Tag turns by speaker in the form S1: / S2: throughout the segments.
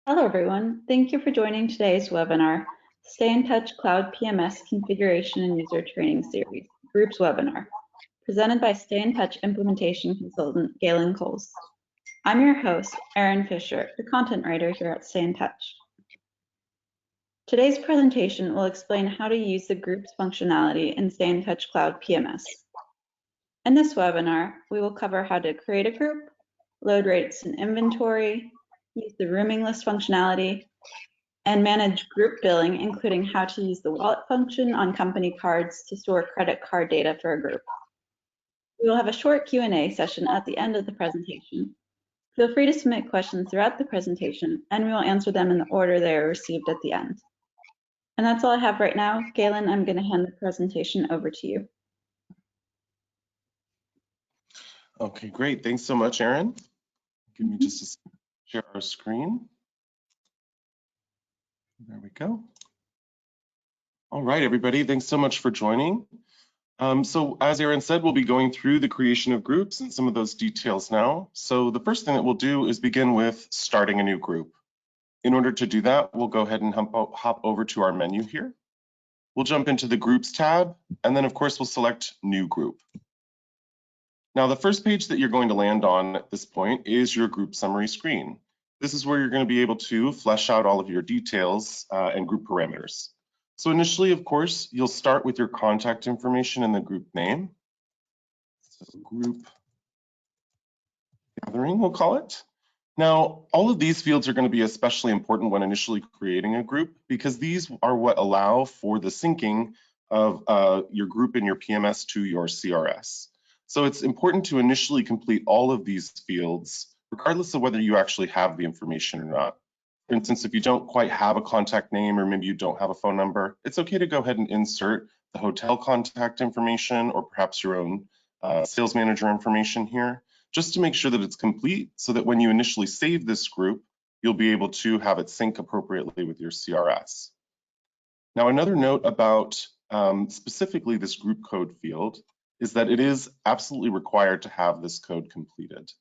S1: Hello, everyone. Thank you for joining today's webinar, StayNTouch Cloud PMS Configuration and User Training Series, Groups webinar, presented by StayNTouch Implementation Consultant Galen Coles. I'm your host, Erin Fisher, the content writer here at StayNTouch. Today's presentation will explain how to use the Groups functionality in StayNTouch Cloud PMS. In this webinar, we will cover how to create a group, load rates and inventory, use the rooming list functionality, and manage group billing, including how to use the wallet function on company cards to store credit card data for a group. We will have a short Q&A session at the end of the presentation. Feel free to submit questions throughout the presentation, and we will answer them in the order they are received at the end. And that's all I have right now. Galen, I'm going to hand the presentation over to you.
S2: Okay, great. Thanks so much, Erin. Give me just a second to share our screen. There we go. All right, everybody, thanks so much for joining. So as Erin said, we'll be going through the creation of groups and some of those details now. So the first thing that we'll do is begin with starting a new group. In order to do that, we'll go ahead and hop over to our menu here. We'll jump into the Groups tab, and then of course we'll select New Group. Now the first page that you're going to land on at this point is your group summary screen. This is where you're going to be able to flesh out all of your details and group parameters. So initially, of course, you'll start with your contact information and the group name. So group gathering, we'll call it. Now, all of these fields are going to be especially important when initially creating a group because these are what allow for the syncing of your group in your PMS to your CRS. So it's important to initially complete all of these fields, regardless of whether you actually have the information or not. For instance, if you don't quite have a contact name or maybe you don't have a phone number, it's okay to go ahead and insert the hotel contact information or perhaps your own sales manager information here, just to make sure that it's complete so that when you initially save this group, you'll be able to have it sync appropriately with your CRS. Now, another note about specifically this group code field is that it is absolutely required to have this code completed.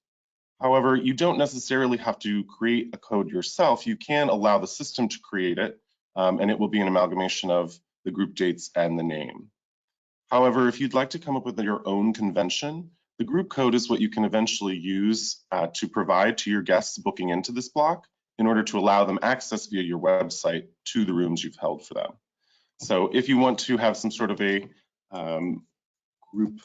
S2: However, you don't necessarily have to create a code yourself. You can allow the system to create it, and it will be an amalgamation of the group dates and the name. However, if you'd like to come up with your own convention, the group code is what you can eventually use to provide to your guests booking into this block in order to allow them access via your website to the rooms you've held for them. So if you want to have some sort of a group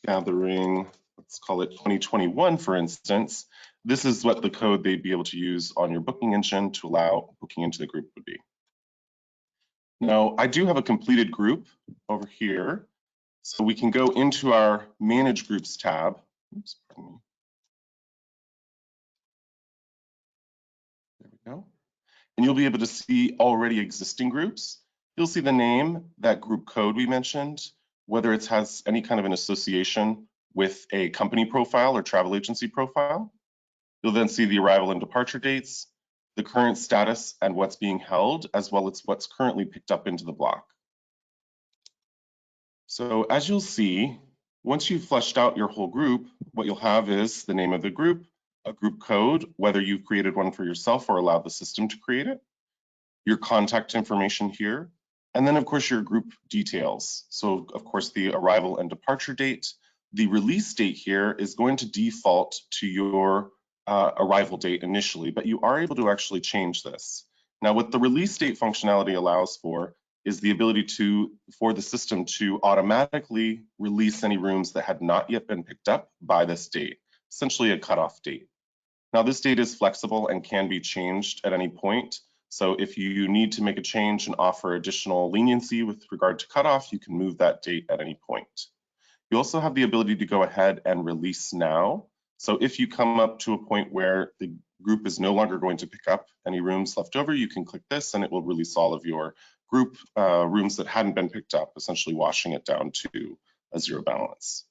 S2: gathering, let's call it 2021, for instance, this is what the code they'd be able to use on your booking engine to allow booking into the group would be. Now, I do have a completed group over here, so we can go into our Manage Groups tab. Oops, pardon me. There we go. And you'll be able to see already existing groups. You'll see the name, that group code we mentioned, whether it has any kind of an association with a company profile or travel agency profile. You'll then see the arrival and departure dates, the current status and what's being held, as well as what's currently picked up into the block. So as you'll see, once you've fleshed out your whole group, what you'll have is the name of the group, a group code, whether you've created one for yourself or allowed the system to create it, your contact information here, and then of course your group details. So of course the arrival and departure date. The release date here is going to default to your arrival date initially, but you are able to actually change this. Now, what the release date functionality allows for is the ability for the system to automatically release any rooms that had not yet been picked up by this date, essentially a cutoff date. Now, this date is flexible and can be changed at any point. So if you need to make a change and offer additional leniency with regard to cutoff, you can move that date at any point. You also have the ability to go ahead and release now. So if you come up to a point where the group is no longer going to pick up any rooms left over, you can click this and it will release all of your group rooms that hadn't been picked up, essentially washing it down to a zero balance.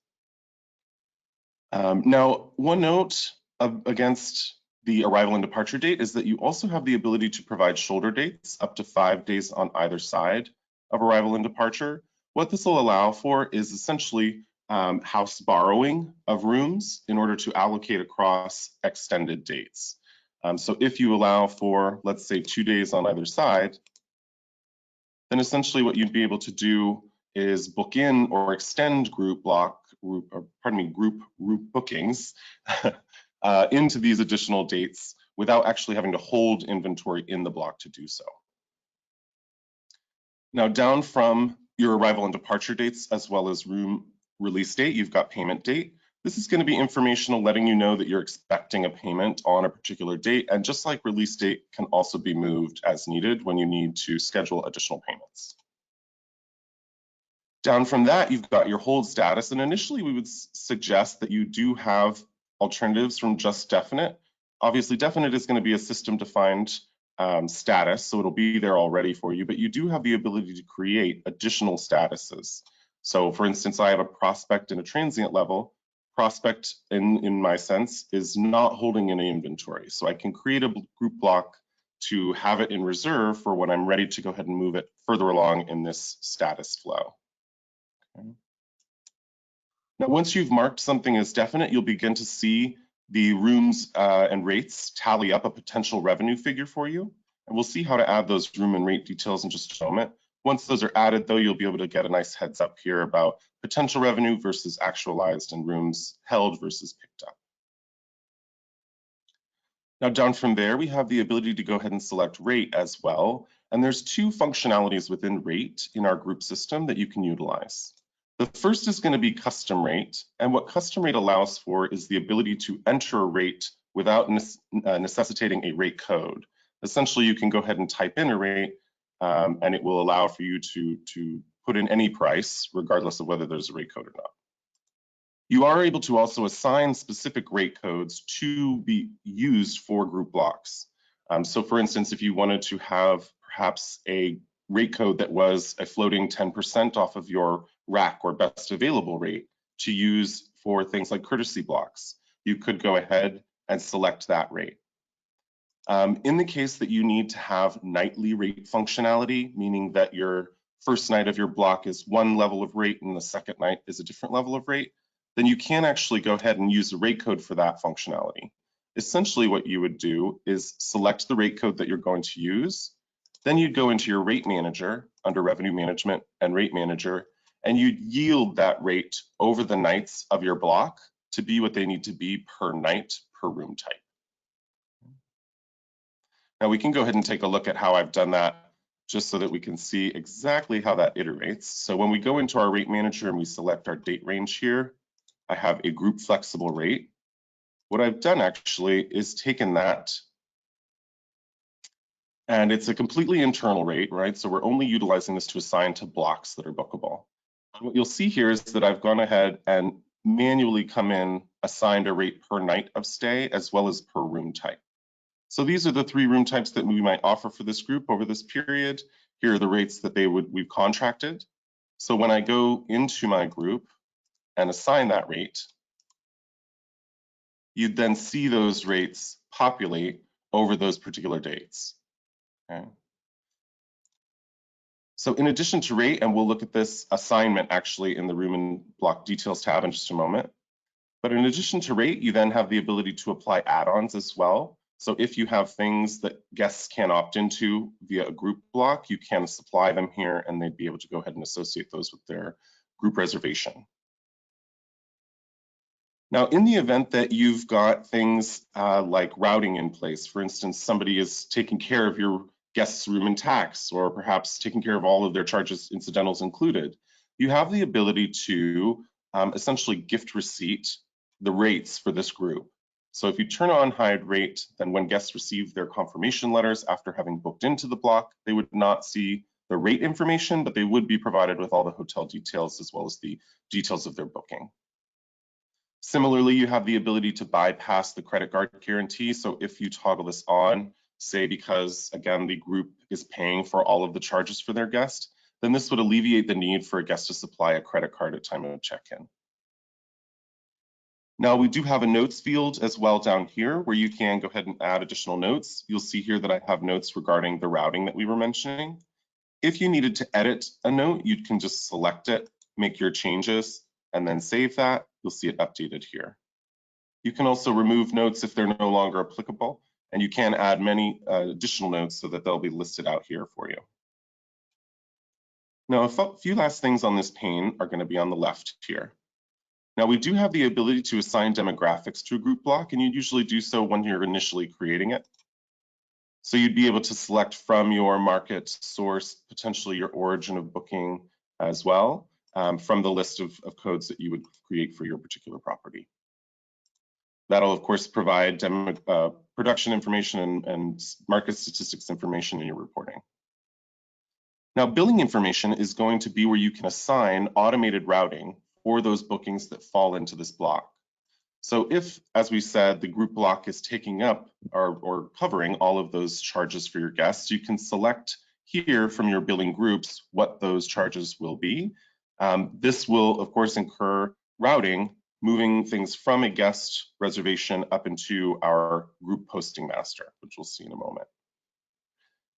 S2: Now, one note against the arrival and departure date is that you also have the ability to provide shoulder dates up to 5 days on either side of arrival and departure. What this will allow for is essentially house borrowing of rooms in order to allocate across extended dates. So if you allow for, let's say, 2 days on either side, then essentially what you'd be able to do is book in or extend group bookings into these additional dates without actually having to hold inventory in the block to do so. Now, down from your arrival and departure dates, as well as room release date, you've got payment date. This is going to be informational, letting you know that you're expecting a payment on a particular date. And just like release date can also be moved as needed when you need to schedule additional payments. Down from that, you've got your hold status. And initially, we would suggest that you do have alternatives from just definite. Obviously, definite is going to be a system-defined status, so it'll be there already for you, but you do have the ability to create additional statuses. So for instance, I have a prospect in a transient level. Prospect, in my sense, is not holding any inventory. So I can create a group block to have it in reserve for when I'm ready to go ahead and move it further along in this status flow. Okay. Now, once you've marked something as definite, you'll begin to see the rooms and rates tally up a potential revenue figure for you. And we'll see how to add those room and rate details in just a moment. Once those are added, though, you'll be able to get a nice heads up here about potential revenue versus actualized and rooms held versus picked up. Now, down from there, we have the ability to go ahead and select rate as well. And there's two functionalities within rate in our group system that you can utilize. The first is going to be custom rate, and what custom rate allows for is the ability to enter a rate without necessitating a rate code. Essentially, you can go ahead and type in a rate, and it will allow for you to put in any price, regardless of whether there's a rate code or not. You are able to also assign specific rate codes to be used for group blocks. So for instance, if you wanted to have perhaps a rate code that was a floating 10% off of your rack or best available rate to use for things like courtesy blocks, you could go ahead and select that rate. In the case that you need to have nightly rate functionality, meaning that your first night of your block is one level of rate and the second night is a different level of rate, then you can actually go ahead and use a rate code for that functionality. Essentially what you would do is select the rate code that you're going to use. Then you'd go into your rate manager under revenue management and rate manager, and you'd yield that rate over the nights of your block to be what they need to be per night per room type. Now we can go ahead and take a look at how I've done that just so that we can see exactly how that iterates. So when we go into our rate manager and we select our date range here, I have a group flexible rate. What I've done actually is taken that, and it's a completely internal rate, right? So we're only utilizing this to assign to blocks that are bookable. And what you'll see here is that I've gone ahead and manually come in, assigned a rate per night of stay as well as per room type. So these are the 3 room types that we might offer for this group over this period. Here are the rates that we've contracted. So when I go into my group and assign that rate, you'd then see those rates populate over those particular dates. Okay. So in addition to rate, and we'll look at this assignment actually in the room and block details tab in just a moment, but in addition to rate, you then have the ability to apply add-ons as well. So if you have things that guests can opt into via a group block, you can supply them here and they'd be able to go ahead and associate those with their group reservation. Now, in the event that you've got things like routing in place, for instance, somebody is taking care of your guest's room and tax, or perhaps taking care of all of their charges, incidentals included, you have the ability to essentially gift receipt the rates for this group. So if you turn on hide rate, then when guests receive their confirmation letters after having booked into the block, they would not see the rate information, but they would be provided with all the hotel details as well as the details of their booking. Similarly, you have the ability to bypass the credit card guarantee. So if you toggle this on, say because, again, the group is paying for all of the charges for their guest, then this would alleviate the need for a guest to supply a credit card at time of check-in. Now, we do have a notes field as well down here where you can go ahead and add additional notes. You'll see here that I have notes regarding the routing that we were mentioning. If you needed to edit a note, you can just select it, make your changes, and then save that. You'll see it updated here. You can also remove notes if they're no longer applicable. And you can add many additional notes so that they'll be listed out here for you. Now, a few last things on this pane are going to be on the left here. Now, we do have the ability to assign demographics to a group block, and you usually do so when you're initially creating it. So you'd be able to select from your market source, potentially your origin of booking as well, from the list of codes that you would create for your particular property. That'll, of course, provide production information and market statistics information in your reporting. Now, billing information is going to be where you can assign automated routing for those bookings that fall into this block. So if, as we said, the group block is taking up or covering all of those charges for your guests, you can select here from your billing groups what those charges will be. This will, of course, incur routing, moving things from a guest reservation up into our group posting master, which we'll see in a moment.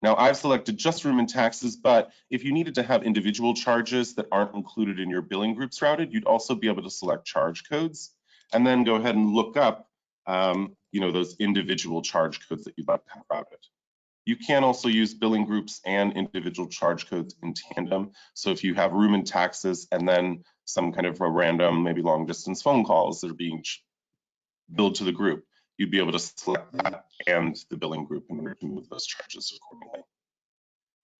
S2: Now, I've selected just room and taxes, but if you needed to have individual charges that aren't included in your billing groups routed, you'd also be able to select charge codes and then go ahead and look up those individual charge codes that you'd like to have routed. You can also use billing groups and individual charge codes in tandem. So if you have room and taxes and then some kind of a random, maybe long distance phone calls that are being billed to the group, you'd be able to select that and the billing group in order to move those charges accordingly.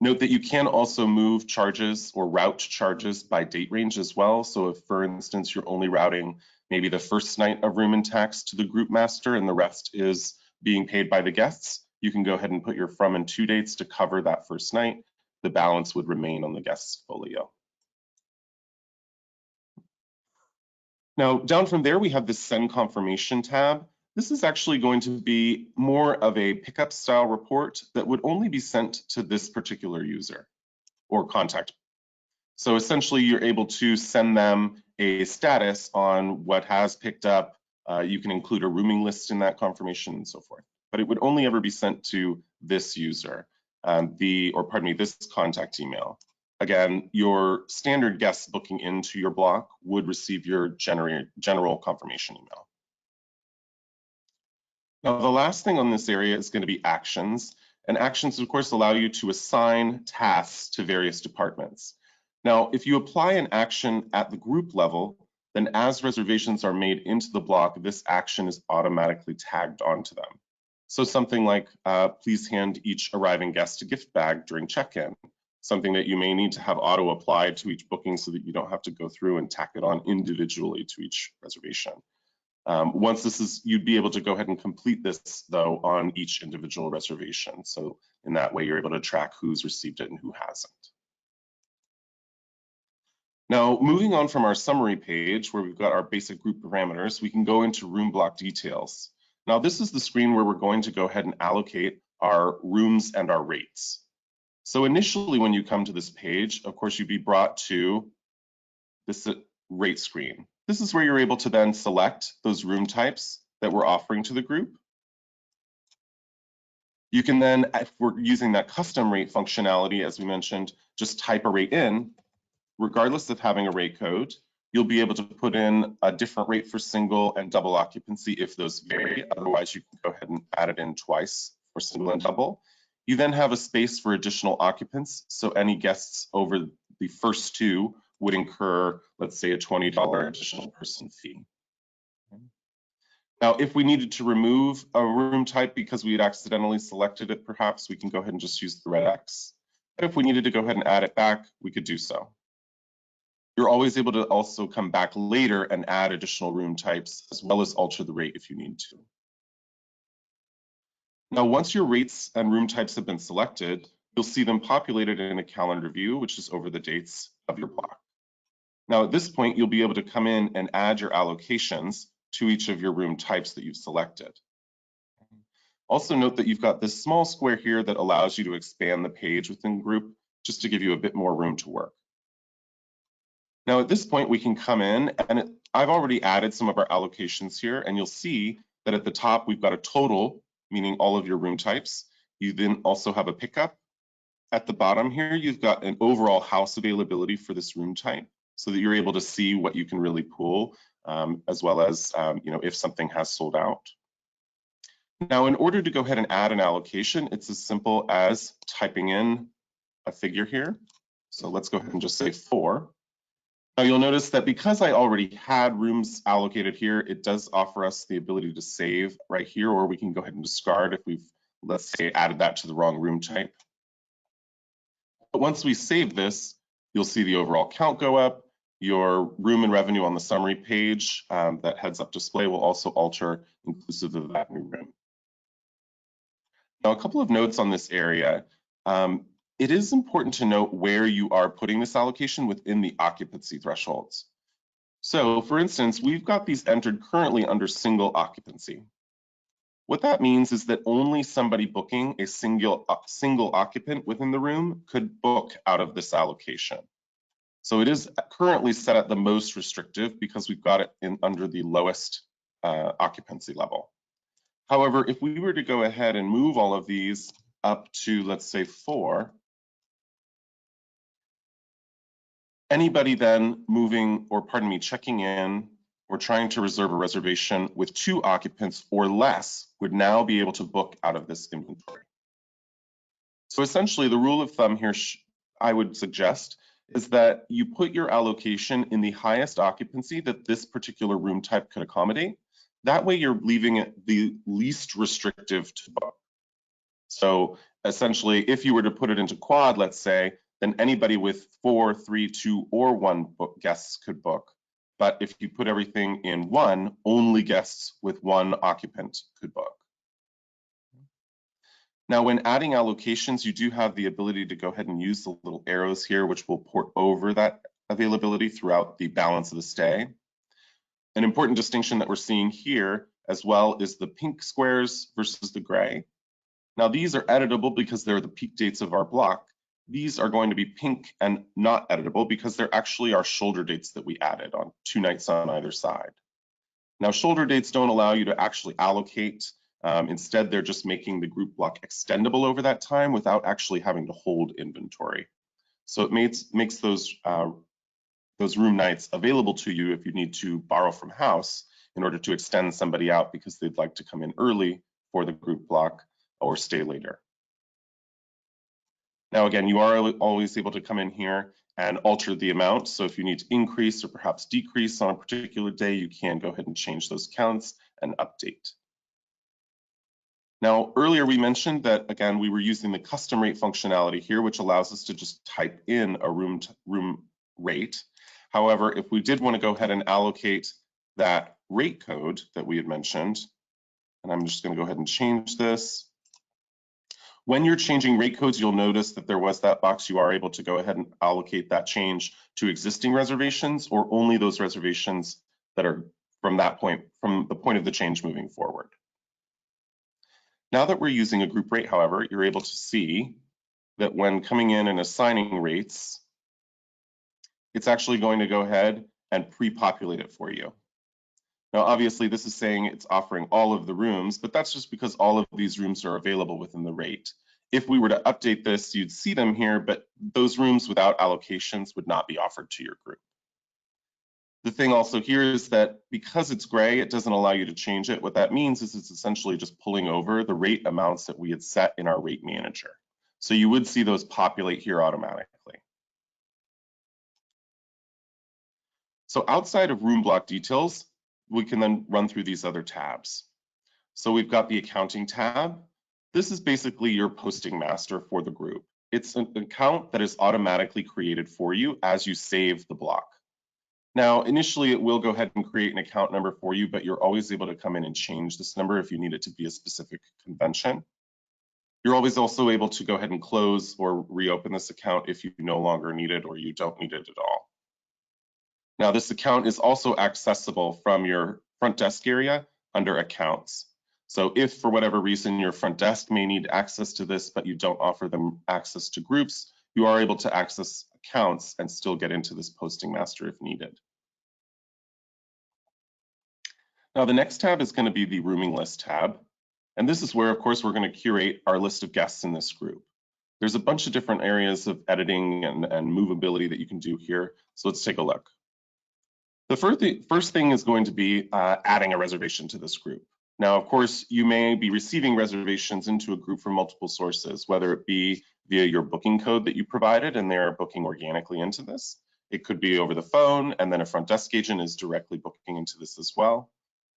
S2: Note that you can also move charges or route charges by date range as well. So if, for instance, you're only routing maybe the first night of room and tax to the group master and the rest is being paid by the guests, you can go ahead and put your from and to dates to cover that first night. The balance would remain on the guest's folio. Now, down from there, we have this send confirmation tab. This is actually going to be more of a pickup style report that would only be sent to this particular user or contact. So essentially, you're able to send them a status on what has picked up. You can include a rooming list in that confirmation and so forth. But it would only ever be sent to this user, this contact email. Again, your standard guest booking into your block would receive your general confirmation email. Now, the last thing on this area is going to be actions. And actions, of course, allow you to assign tasks to various departments. Now, if you apply an action at the group level, then as reservations are made into the block, this action is automatically tagged onto them. So something like, please hand each arriving guest a gift bag during check-in, something that you may need to have auto-applied to each booking so that you don't have to go through and tack it on individually to each reservation. Once this is, you'd be able to go ahead and complete this, though, on each individual reservation. So in that way, you're able to track who's received it and who hasn't. Now, moving on from our summary page where we've got our basic group parameters, we can go into room block details. Now, this is the screen where we're going to go ahead and allocate our rooms and our rates. So initially, when you come to this page, of course, you'd be brought to this rate screen. This is where you're able to then select those room types that we're offering to the group. You can then, if we're using that custom rate functionality, as we mentioned, just type a rate in. Regardless of having a rate code, you'll be able to put in a different rate for single and double occupancy if those vary. Otherwise, you can go ahead and add it in twice for single and double. You then have a space for additional occupants. So any guests over the first two would incur, let's say, a $20 additional person fee. Now, if we needed to remove a room type because we had accidentally selected it, perhaps we can go ahead and just use the red X. But if we needed to go ahead and add it back, we could do so. You're always able to also come back later and add additional room types as well as alter the rate if you need to. Now, once your rates and room types have been selected, you'll see them populated in a calendar view, which is over the dates of your block. Now, at this point, you'll be able to come in and add your allocations to each of your room types that you've selected. Also note that you've got this small square here that allows you to expand the page within group just to give you a bit more room to work. Now, at this point, we can come in and I've already added some of our allocations here, and you'll see that at the top, we've got a total, meaning all of your room types. You then also have a pickup. At the bottom here, you've got an overall house availability for this room type so that you're able to see what you can really pull, as well as if something has sold out. Now, in order to go ahead and add an allocation, it's as simple as typing in a figure here. So let's go ahead and just say 4. Now you'll notice that because I already had rooms allocated here, it does offer us the ability to save right here, or we can go ahead and discard if we've, let's say, added that to the wrong room type. But once we save this, you'll see the overall count go up. Your room and revenue on the summary page, that heads up display, will also alter inclusive of that new room. Now, a couple of notes on this area. It is important to note where you are putting this allocation within the occupancy thresholds. So for instance, we've got these entered currently under single occupancy. What that means is that only somebody booking a single occupant within the room could book out of this allocation. So it is currently set at the most restrictive because we've got it in under the lowest occupancy level. However, if we were to go ahead and move all of these up to, let's say, 4, anybody then moving, or pardon me, checking in or trying to reserve a reservation with 2 occupants or less would now be able to book out of this inventory. So essentially, the rule of thumb here I would suggest is that you put your allocation in the highest occupancy that this particular room type could accommodate. That way you're leaving it the least restrictive to book. So essentially, if you were to put it into quad, let's say, then anybody with 4, 3, 2, or 1 guests could book. But if you put everything in 1, only guests with 1 occupant could book. Now, when adding allocations, you do have the ability to go ahead and use the little arrows here, which will port over that availability throughout the balance of the stay. An important distinction that we're seeing here as well is the pink squares versus the gray. Now, these are editable because they're the peak dates of our block. These are going to be pink and not editable because they're actually our shoulder dates that we added on 2 nights on either side. Now, shoulder dates don't allow you to actually allocate. Instead, they're just making the group block extendable over that time without actually having to hold inventory. So it makes those room nights available to you if you need to borrow from house in order to extend somebody out because they'd like to come in early for the group block or stay later. Now, again, you are always able to come in here and alter the amount. So if you need to increase or perhaps decrease on a particular day, you can go ahead and change those counts and update. Now, earlier we mentioned that, again, we were using the custom rate functionality here, which allows us to just type in a room rate. However, if we did want to go ahead and allocate that rate code that we had mentioned, and I'm just going to go ahead and change this. When you're changing rate codes, you'll notice that there was that box. You are able to go ahead and allocate that change to existing reservations or only those reservations that are from that point, from the point of the change moving forward. Now that we're using a group rate, however, you're able to see that when coming in and assigning rates, it's actually going to go ahead and pre-populate it for you. Now, obviously, this is saying it's offering all of the rooms, but that's just because all of these rooms are available within the rate. If we were to update this, you'd see them here, but those rooms without allocations would not be offered to your group. The thing also here is that because it's gray, it doesn't allow you to change it. What that means is it's essentially just pulling over the rate amounts that we had set in our rate manager. So you would see those populate here automatically. So outside of room block details, we can then run through these other tabs. So we've got the accounting tab. This is basically your posting master for the group. It's an account that is automatically created for you as you save the block. Now, initially, it will go ahead and create an account number for you, but you're always able to come in and change this number if you need it to be a specific convention. You're always also able to go ahead and close or reopen this account if you no longer need it or you don't need it at all. Now, this account is also accessible from your front desk area under accounts. So if for whatever reason your front desk may need access to this, but you don't offer them access to groups, you are able to access accounts and still get into this posting master if needed. Now, the next tab is going to be the rooming list tab. And this is where, of course, we're going to curate our list of guests in this group. There's a bunch of different areas of editing and movability that you can do here. So let's take a look. The first thing is going to be adding a reservation to this group. Now, of course, you may be receiving reservations into a group from multiple sources, whether it be via your booking code that you provided and they're booking organically into this. It could be over the phone, and then a front desk agent is directly booking into this as well.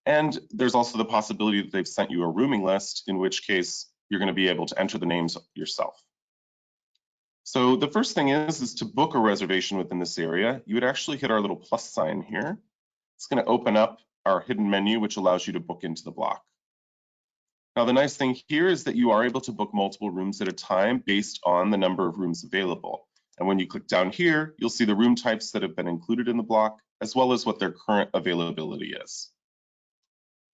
S2: And there's also the possibility that they've sent you a rooming list, in which case you're going to be able to enter the names yourself. So the first thing is to book a reservation within this area. You would actually hit our little plus sign here. It's going to open up our hidden menu, which allows you to book into the block. Now, the nice thing here is that you are able to book multiple rooms at a time based on the number of rooms available. And when you click down here, you'll see the room types that have been included in the block, as well as what their current availability is.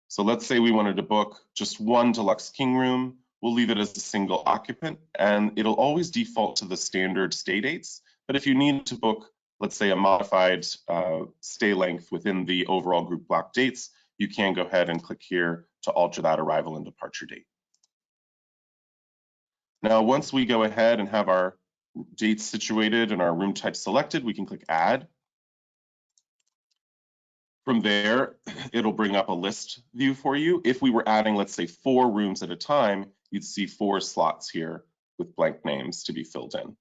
S2: So let's say we wanted to book just one deluxe king room. We'll leave it as a single occupant, and it'll always default to the standard stay dates. But if you need to book, let's say, a modified stay length within the overall group block dates, you can go ahead and click here to alter that arrival and departure date. Now, once we go ahead and have our dates situated and our room type selected, we can click Add. From there, it'll bring up a list view for you. If we were adding, let's say, 4 rooms at a time, you'd see 4 slots here with blank names to be filled in.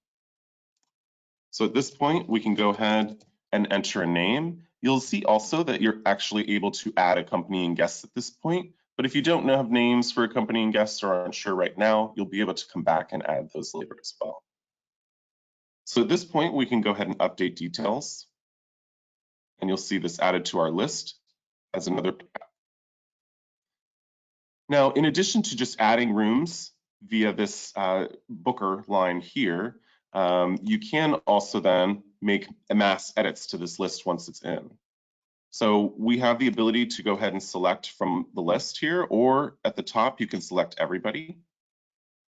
S2: So at this point, we can go ahead and enter a name. You'll see also that you're actually able to add accompanying guests at this point. But if you don't have names for accompanying guests or aren't sure right now, you'll be able to come back and add those later as well. So at this point, we can go ahead and update details. And you'll see this added to our list as another tab. Now, in addition to just adding rooms via this booker line here, you can also then make mass edits to this list once it's in. So we have the ability to go ahead and select from the list here, or at the top, you can select everybody.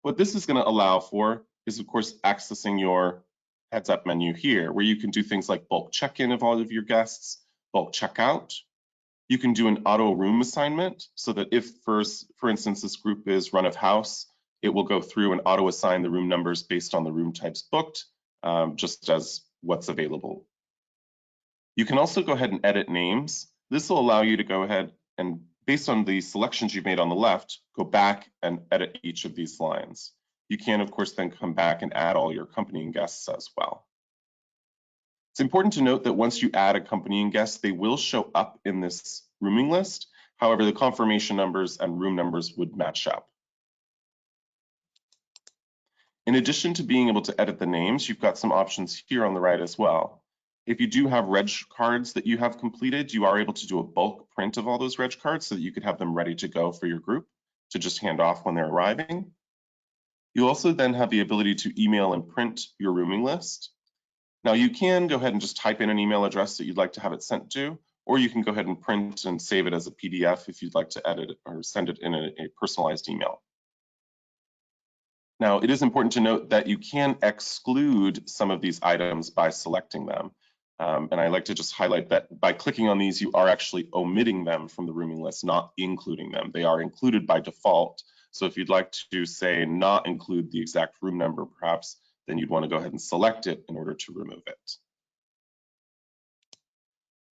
S2: What this is going to allow for is, of course, accessing your heads up menu here, where you can do things like bulk check-in of all of your guests, bulk checkout. You can do an auto room assignment so that if, for instance, this group is run of house, it will go through and auto assign the room numbers based on the room types booked, just as what's available. You can also go ahead and edit names. This will allow you to go ahead and, based on the selections you've made on the left, go back and edit each of these lines. You can, of course, then come back and add all your accompanying guests as well. It's important to note that once you add accompanying guests, they will show up in this rooming list. However, the confirmation numbers and room numbers would match up. In addition to being able to edit the names, you've got some options here on the right as well. If you do have reg cards that you have completed, you are able to do a bulk print of all those reg cards so that you could have them ready to go for your group to just hand off when they're arriving. You also then have the ability to email and print your rooming list. Now you can go ahead and just type in an email address that you'd like to have it sent to, or you can go ahead and print and save it as a PDF if you'd like to edit it or send it in a personalized email. Now, it is important to note that you can exclude some of these items by selecting them. And I like to just highlight that by clicking on these, you are actually omitting them from the rooming list, not including them. They are included by default. So if you'd like to, say, not include the exact room number, perhaps, then you'd want to go ahead and select it in order to remove it.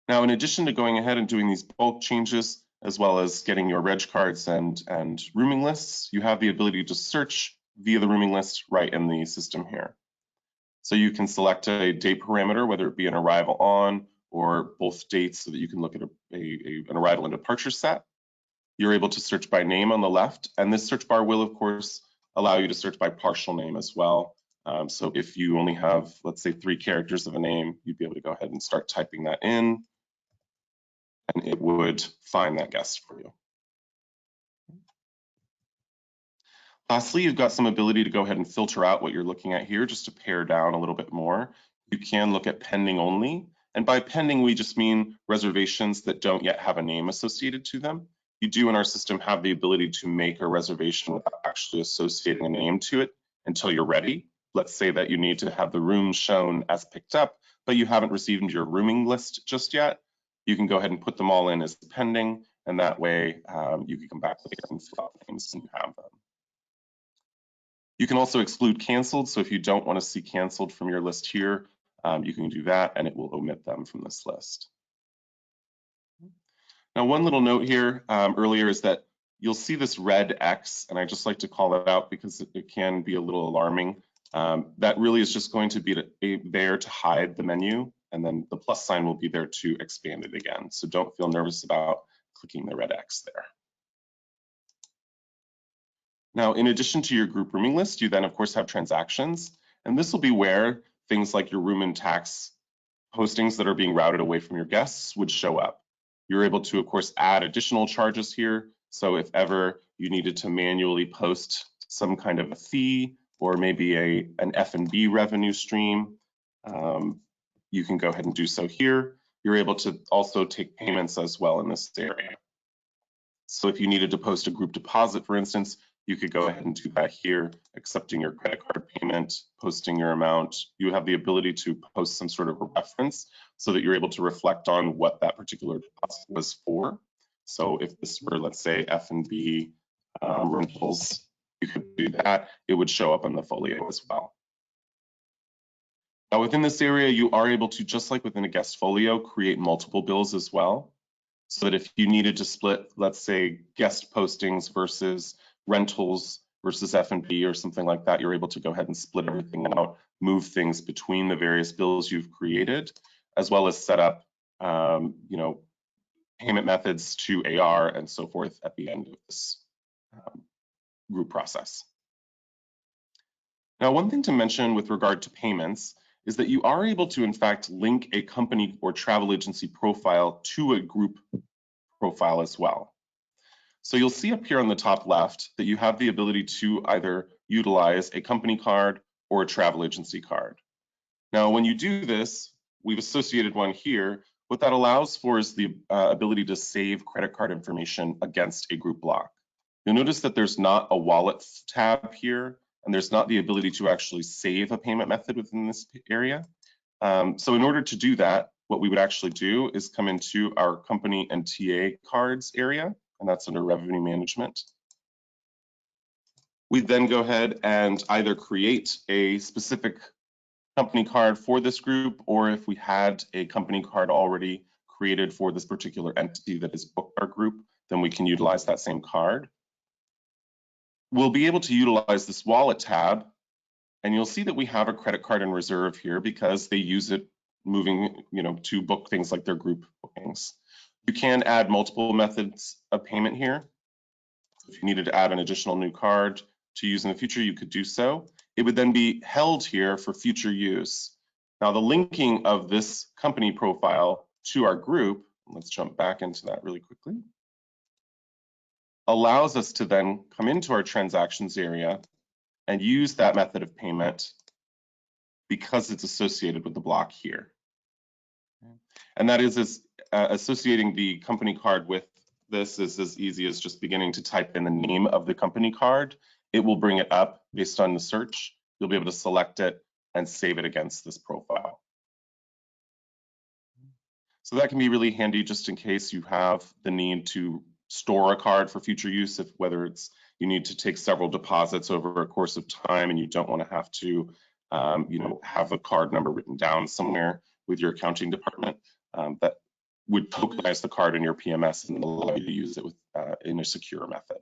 S2: Now, in addition to going ahead and doing these bulk changes, as well as getting your reg cards and rooming lists, you have the ability to search via the rooming list right in the system here. So you can select a date parameter, whether it be an arrival on or both dates, so that you can look at an arrival and departure set. You're able to search by name on the left, and this search bar will, of course, allow you to search by partial name as well. So if you only have, let's say, 3 characters of a name, you'd be able to go ahead and start typing that in, and it would find that guest for you. Lastly, you've got some ability to go ahead and filter out what you're looking at here just to pare down a little bit more. You can look at pending only. And by pending, we just mean reservations that don't yet have a name associated to them. You do in our system have the ability to make a reservation without actually associating a name to it until you're ready. Let's say that you need to have the room shown as picked up, but you haven't received your rooming list just yet. You can go ahead and put them all in as pending, and that way you can come back later and fill out names and have them. You can also exclude canceled, so if you don't want to see canceled from your list here, you can do that and it will omit them from this list. Now, one little note here earlier is that you'll see this red X, and I just like to call it out because it can be a little alarming. That really is just going to be there to hide the menu, and then the plus sign will be there to expand it again. So don't feel nervous about clicking the red X there. Now, in addition to your group rooming list, you then of course have transactions, and this will be where things like your room and tax postings that are being routed away from your guests would show up. You're able to, of course, add additional charges here. So if ever you needed to manually post some kind of a fee or maybe an F&B revenue stream, you can go ahead and do so here. You're able to also take payments as well in this area. So if you needed to post a group deposit, for instance, you could go ahead and do that here, accepting your credit card payment, posting your amount. You have the ability to post some sort of a reference so that you're able to reflect on what that particular deposit was for. So if this were, let's say, F&B rentals, you could do that. It would show up on the folio as well. Now within this area, you are able to, just like within a guest folio, create multiple bills as well. So that if you needed to split, let's say, guest postings versus rentals versus F&B or something like that, you're able to go ahead and split everything out, move things between the various bills you've created, as well as set up, payment methods to AR and so forth at the end of this group process. Now, one thing to mention with regard to payments is that you are able to, in fact, link a company or travel agency profile to a group profile as well. So you'll see up here on the top left that you have the ability to either utilize a company card or a travel agency card. Now, when you do this, we've associated one here. What that allows for is the ability to save credit card information against a group block. You'll notice that there's not a wallet tab here, and there's not the ability to actually save a payment method within this area. So in order to do that, what we would actually do is come into our company and TA cards area, and that's under revenue management. We then go ahead and either create a specific company card for this group, or if we had a company card already created for this particular entity that is booked our group, then we can utilize that same card. We'll be able to utilize this wallet tab, and you'll see that we have a credit card in reserve here because they use it moving, to book things like their group bookings. You can add multiple methods of payment here. If you needed to add an additional new card to use in the future, you could do so. It would then be held here for future use. Now, the linking of this company profile to our group, let's jump back into that really quickly, allows us to then come into our transactions area and use that method of payment because it's associated with the block here. And that is associating the company card with this is as easy as just beginning to type in the name of the company card. It will bring it up based on the search. You'll be able to select it and save it against this profile. So that can be really handy just in case you have the need to store a card for future use, whether it's you need to take several deposits over a course of time and you don't want to have to have a card number written down somewhere with your accounting department. That would tokenize the card in your PMS and allow you to use it in a secure method.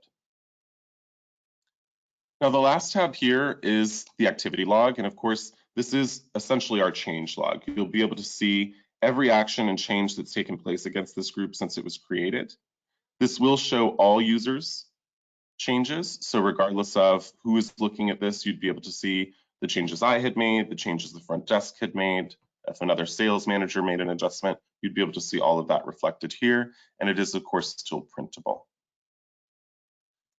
S2: Now, the last tab here is the activity log. And of course, this is essentially our change log. You'll be able to see every action and change that's taken place against this group since it was created. This will show all users' changes. So regardless of who is looking at this, you'd be able to see the changes I had made, the changes the front desk had made. If another sales manager made an adjustment, you'd be able to see all of that reflected here. And it is, of course, still printable.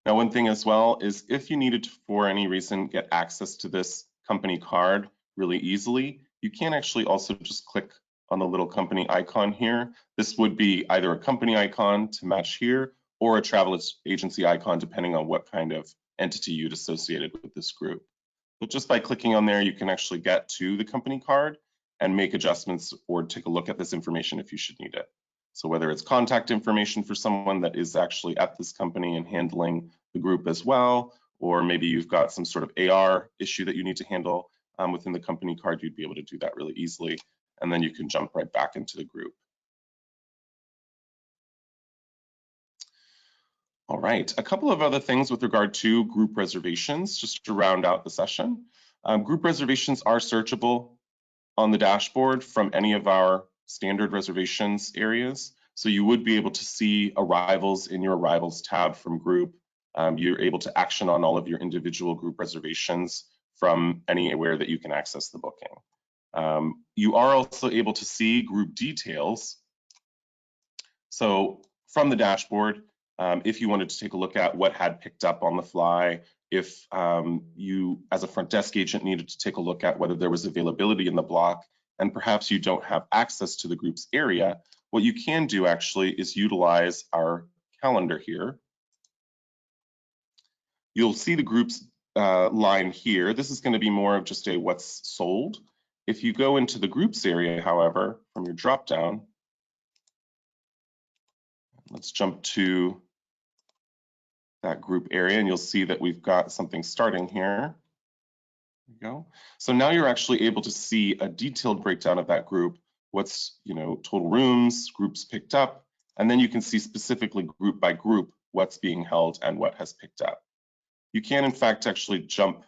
S2: Now, one thing as well is if you needed to, for any reason, get access to this company card really easily, you can actually also just click on the little company icon here. This would be either a company icon to match here or a travel agency icon, depending on what kind of entity you'd associated with this group. But just by clicking on there, you can actually get to the company card and make adjustments or take a look at this information if you should need it. So whether it's contact information for someone that is actually at this company and handling the group as well, or maybe you've got some sort of AR issue that you need to handle within the company card, you'd be able to do that really easily. And then you can jump right back into the group. All right, a couple of other things with regard to group reservations, just to round out the session. Group reservations are searchable on the dashboard from any of our standard reservations areas. So you would be able to see arrivals in your arrivals tab from group. You're able to action on all of your individual group reservations from anywhere that you can access the booking. You are also able to see group details. So from the dashboard, if you wanted to take a look at what had picked up on the fly, if you as a front desk agent needed to take a look at whether there was availability in the block, and perhaps you don't have access to the group's area, what you can do actually is utilize our calendar here. You'll see the groups line here. This is going to be more of just a what's sold. If you go into the groups area, however, from your drop down, let's jump to that group area and you'll see that we've got something starting here. There we go. So now you're actually able to see a detailed breakdown of that group, what's, total rooms, groups picked up, and then you can see specifically group by group what's being held and what has picked up. You can in fact actually jump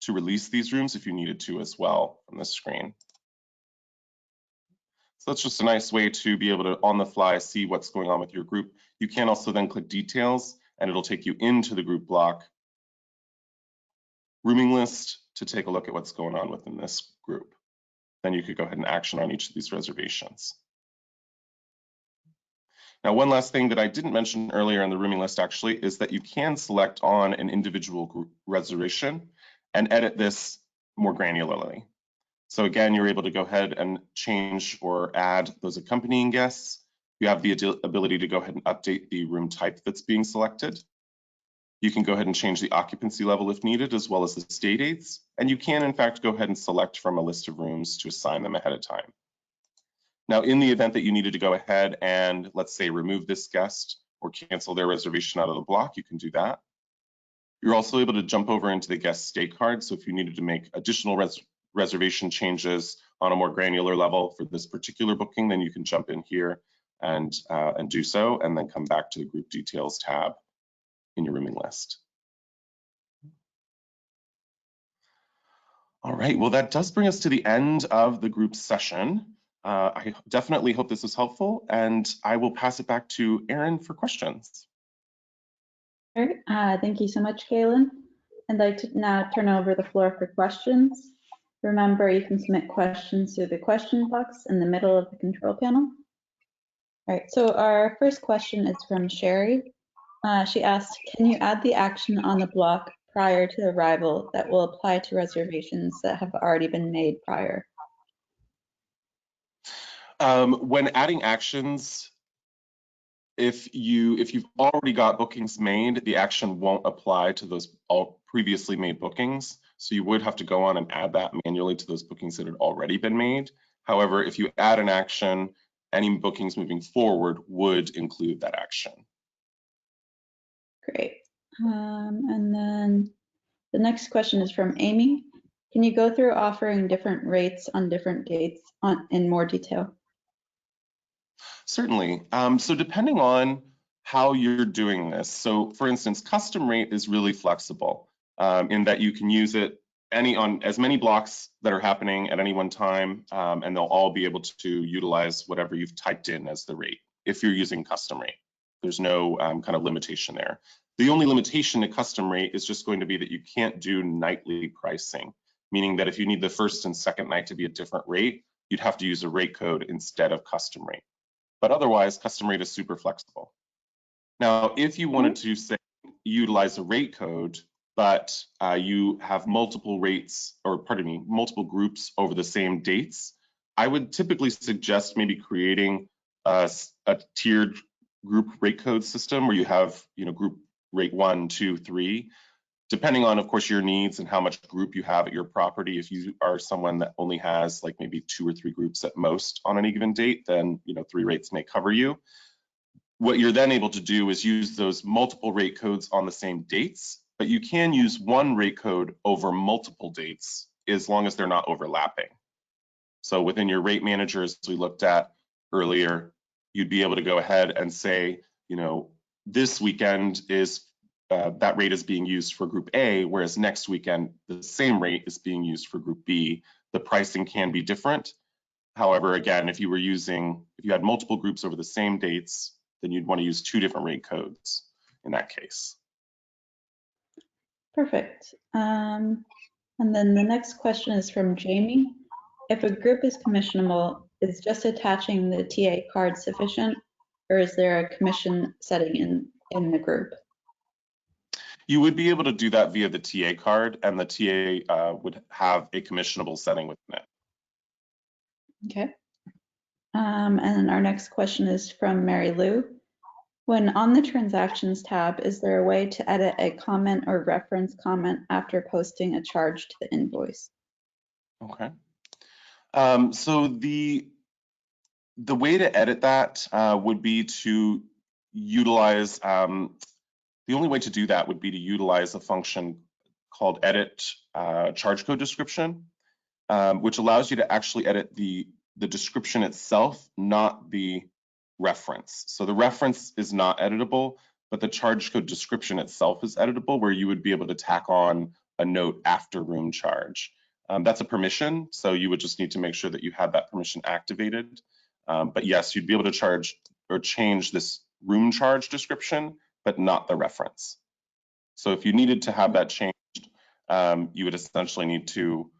S2: to release these rooms if you needed to as well from this screen. So that's just a nice way to be able to on the fly see what's going on with your group. You can also then click details and it'll take you into the group block rooming list to take a look at what's going on within this group. Then you could go ahead and action on each of these reservations. Now, one last thing that I didn't mention earlier in the rooming list actually is that you can select on an individual group reservation and edit this more granularly. So again, you're able to go ahead and change or add those accompanying guests. You have the ability to go ahead and update the room type that's being selected. You can go ahead and change the occupancy level if needed, as well as the stay dates. And you can, in fact, go ahead and select from a list of rooms to assign them ahead of time. Now, in the event that you needed to go ahead and, let's say, remove this guest or cancel their reservation out of the block, you can do that. You're also able to jump over into the guest stay card. So if you needed to make additional reservation changes on a more granular level for this particular booking, then you can jump in here and do so, and then come back to the group details tab in your rooming list. All right, well, that does bring us to the end of the group session. I definitely hope this was helpful, and I will pass it back to Erin for questions.
S1: All right, thank you so much, Kaylin. I'd like to now turn over the floor for questions. Remember, you can submit questions through the question box in the middle of the control panel. All right, so our first question is from Sherry. She asked, can you add the action on the block prior to arrival that will apply to reservations that have already been made prior?
S2: When adding actions, if you've already got bookings made, the action won't apply to those all previously made bookings. So you would have to go on and add that manually to those bookings that had already been made. However, if you add an action, any bookings moving forward would include that action.
S1: Great. And then the next question is from Amy. Can you go through offering different rates on different dates in more detail?
S2: Certainly. So depending on how you're doing this, so for instance, custom rate is really flexible in that you can use it on as many blocks that are happening at any one time, and they'll all be able to utilize whatever you've typed in as the rate if you're using custom rate. There's no kind of limitation there. The only limitation to custom rate is just going to be that you can't do nightly pricing, meaning that if you need the first and second night to be a different rate, you'd have to use a rate code instead of custom rate. But otherwise, custom rate is super flexible. Now, if you wanted to say utilize a rate code, but you have multiple rates, or pardon me, multiple groups over the same dates, I would typically suggest maybe creating a tiered group rate code system where you have, group rate 1, 2, 3, depending on, of course, your needs and how much group you have at your property. If you are someone that only has like maybe 2 or 3 groups at most on any given date, then 3 rates may cover you. What you're then able to do is use those multiple rate codes on the same dates, but you can use one rate code over multiple dates as long as they're not overlapping. So within your rate manager, as we looked at earlier, you'd be able to go ahead and say, this weekend is that rate is being used for group A, whereas next weekend the same rate is being used for group B. The pricing can be different. However, again, if you had multiple groups over the same dates, then you'd want to use 2 different rate codes in that case.
S1: Perfect. And then the next question is from Jamie. If a group is commissionable, is just attaching the TA card sufficient, or is there a commission setting in the group?
S2: You would be able to do that via the TA card, and the TA would have a commissionable setting within it.
S1: Okay. And our next question is from Mary Lou. When on the transactions tab, is there a way to edit a comment or reference comment after posting a charge to the invoice?
S2: Okay. So the way to edit that would be to utilize, the only way to do that would be to utilize a function called edit charge code description, which allows you to actually edit the description itself, not the reference. So the reference is not editable, but the charge code description itself is editable, where you would be able to tack on a note after room charge. That's a permission, so you would just need to make sure that you have that permission activated. But yes, you'd be able to charge or change this room charge description, but not the reference. So if you needed to have that changed, you would essentially need to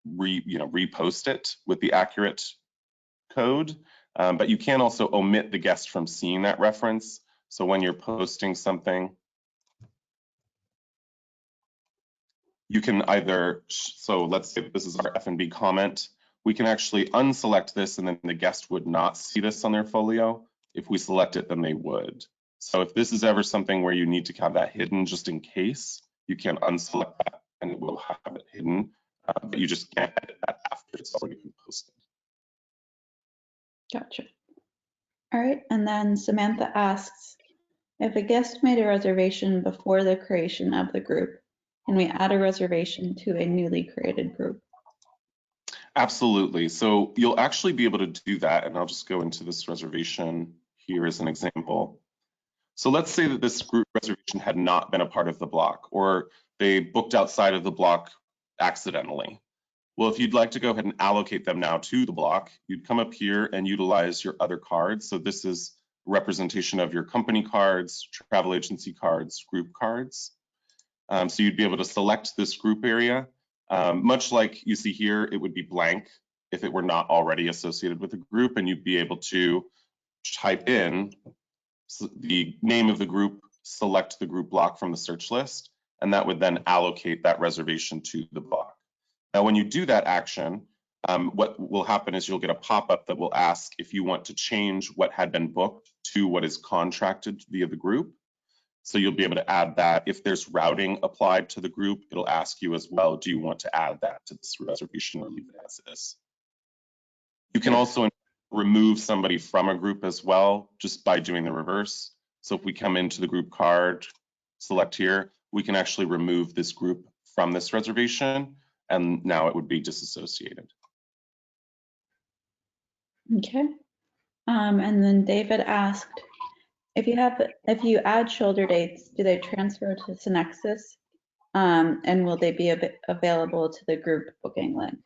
S2: repost it with the accurate code. But you can also omit the guest from seeing that reference. So when you're posting something, you can either, so let's say this is our F&B comment, we can actually unselect this and then the guest would not see this on their folio. If we select it, then they would. So if this is ever something where you need to have that hidden just in case, you can unselect that and it will have it hidden, but you just can't edit that after it's already been posted.
S1: Gotcha. All right, and then Samantha asks, if a guest made a reservation before the creation of the group, can we add a reservation to a newly created group?
S2: Absolutely. So you'll actually be able to do that, and I'll just go into this reservation here as an example. So let's say that this group reservation had not been a part of the block, or they booked outside of the block accidentally. Well, if you'd like to go ahead and allocate them now to the block, you'd come up here and utilize your other cards. So this is a representation of your company cards, travel agency cards, group cards. So you'd be able to select this group area. Much like you see here, it would be blank if it were not already associated with a group, and you'd be able to type in the name of the group, select the group block from the search list, and that would then allocate that reservation to the block. Now, when you do that action, what will happen is you'll get a pop-up that will ask if you want to change what had been booked to what is contracted via the group. So you'll be able to add that. If there's routing applied to the group, it'll ask you as well, do you want to add that to this reservation or leave it as is? You can also remove somebody from a group as well, just by doing the reverse. So if we come into the group card, select here, we can actually remove this group from this reservation, and now it would be disassociated.
S1: Okay. And then David asked, if you add shoulder dates, do they transfer to Synexus? And will they be available to the group booking link?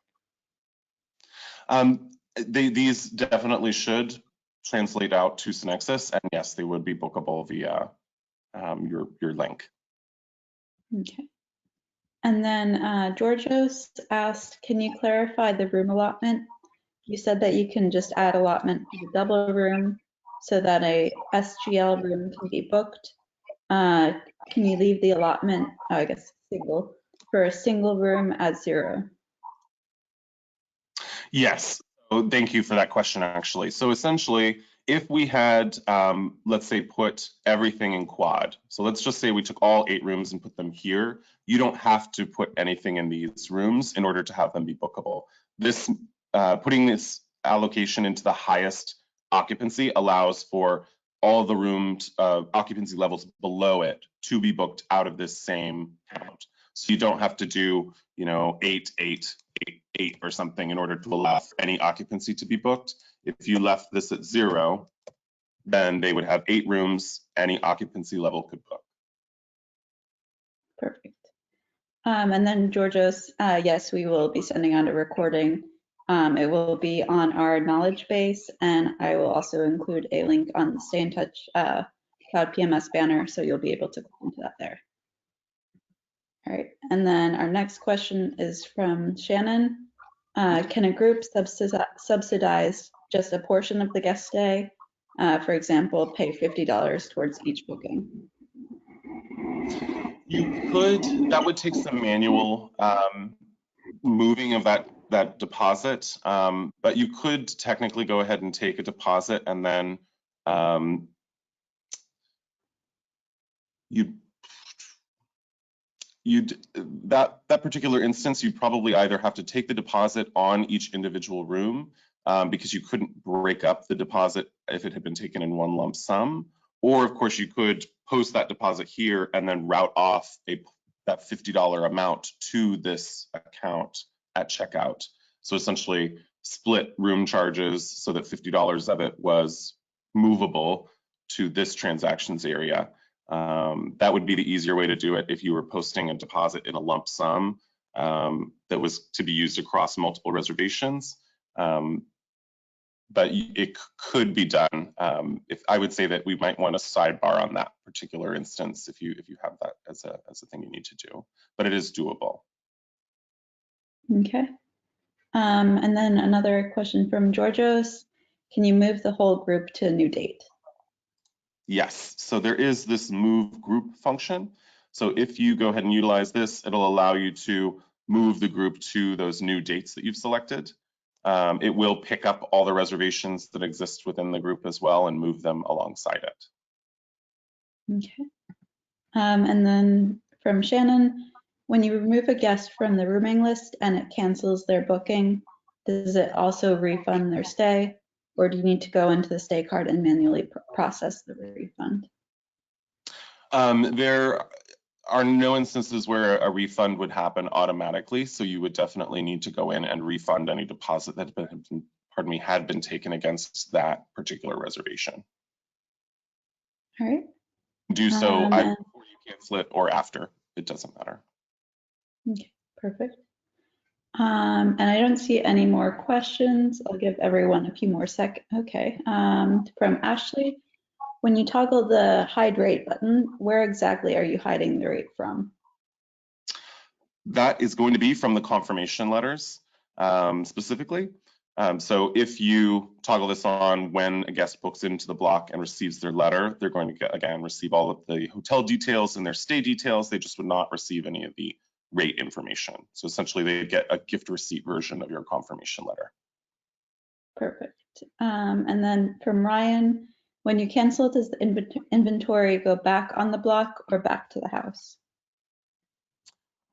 S2: These definitely should translate out to Synexus, and yes, they would be bookable via your link.
S1: Okay. And then Georgios asked, can you clarify the room allotment? You said that you can just add allotment to the double room so that a SGL room can be booked. Can you leave the allotment, I guess single, for a single room at 0?
S2: Yes, so thank you for that question actually. So essentially, if we had, let's say, put everything in quad. So let's just say we took all 8 rooms and put them here. You don't have to put anything in these rooms in order to have them be bookable. This putting this allocation into the highest occupancy allows for all the rooms occupancy levels below it to be booked out of this same count. So you don't have to do, 8, 8, 8, 8 or something in order to allow for any occupancy to be booked. If you left this at 0, then they would have 8 rooms, any occupancy level could book.
S1: Perfect. And then Georgios, yes, we will be sending out a recording. It will be on our knowledge base, and I will also include a link on the StayNTouch Cloud PMS banner, so you'll be able to click into that there. All right, and then our next question is from Shannon. Can a group subsidize just a portion of the guest stay? For example, pay $50 towards each booking.
S2: You could, that would take some manual moving of that deposit, but you could technically go ahead and take a deposit and then that particular instance, you'd probably either have to take the deposit on each individual room because you couldn't break up the deposit if it had been taken in one lump sum, or of course you could post that deposit here and then route off that $50 amount to this account at checkout. So essentially split room charges so that $50 of it was movable to this transactions area. That would be the easier way to do it if you were posting a deposit in a lump sum that was to be used across multiple reservations. But it could be done. If I would say that we might want a sidebar on that particular instance if you have that as a thing you need to do, but it is doable.
S1: Okay. And then another question from Georgios. Can you move the whole group to a new date?
S2: Yes, so there is this move group function. So if you go ahead and utilize this, it'll allow you to move the group to those new dates that you've selected. It will pick up all the reservations that exist within the group as well and move them alongside it.
S1: Okay. And then from Shannon, when you remove a guest from the rooming list and it cancels their booking, does it also refund their stay? Or do you need to go into the stay card and manually process the refund?
S2: There are no instances where a refund would happen automatically, so you would definitely need to go in and refund any deposit that had been taken against that particular reservation.
S1: All right.
S2: Do so either before you cancel it or after. It doesn't matter.
S1: Okay, perfect. And I don't see any more questions. I'll give everyone a few more seconds. Okay. From Ashley, when you toggle the hide rate button, where exactly are you hiding the rate from?
S2: That is going to be from the confirmation letters specifically. So if you toggle this on when a guest books into the block and receives their letter, they're going to again receive all of the hotel details and their stay details. They just would not receive any of the rate information. So essentially they get a gift receipt version of your confirmation letter.
S1: Perfect. And then from Ryan, when you cancel, does the inventory go back on the block or back to the house?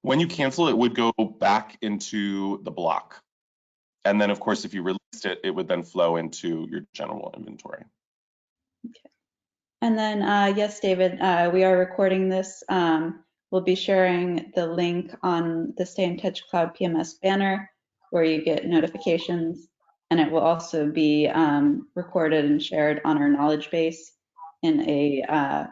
S2: When you cancel, it would go back into the block. And then of course, if you released it, it would then flow into your general inventory.
S1: Okay. And then, yes, David, we are recording this. We'll be sharing the link on the StayNTouch Cloud PMS banner where you get notifications, and it will also be recorded and shared on our knowledge base in a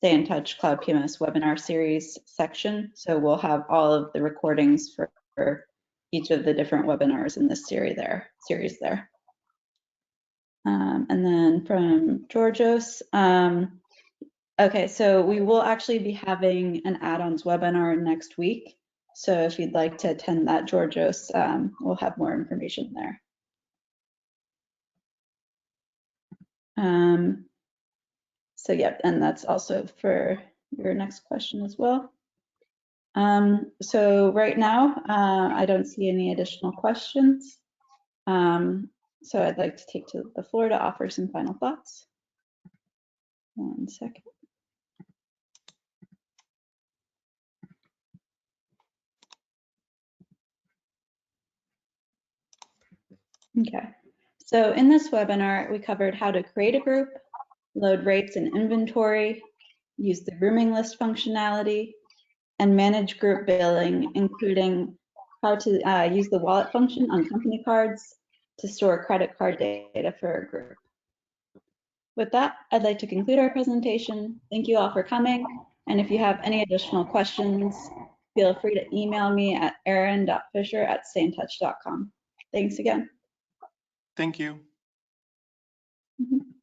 S1: StayNTouch Cloud PMS webinar series section. So we'll have all of the recordings for each of the different webinars in this series there. And then from Georgios, okay, so we will actually be having an add-ons webinar next week. So if you'd like to attend that, Georgios, we'll have more information there. So yeah, and that's also for your next question as well. So right now, I don't see any additional questions. So I'd like to take to the floor to offer some final thoughts. 1 second. Okay, so in this webinar, we covered how to create a group, load rates and inventory, use the rooming list functionality, and manage group billing, including how to use the wallet function on company cards to store credit card data for a group. With that, I'd like to conclude our presentation. Thank you all for coming. And if you have any additional questions, feel free to email me at erin.fisher@stayintouch.com. Thanks again.
S2: Thank you.
S1: Mhm.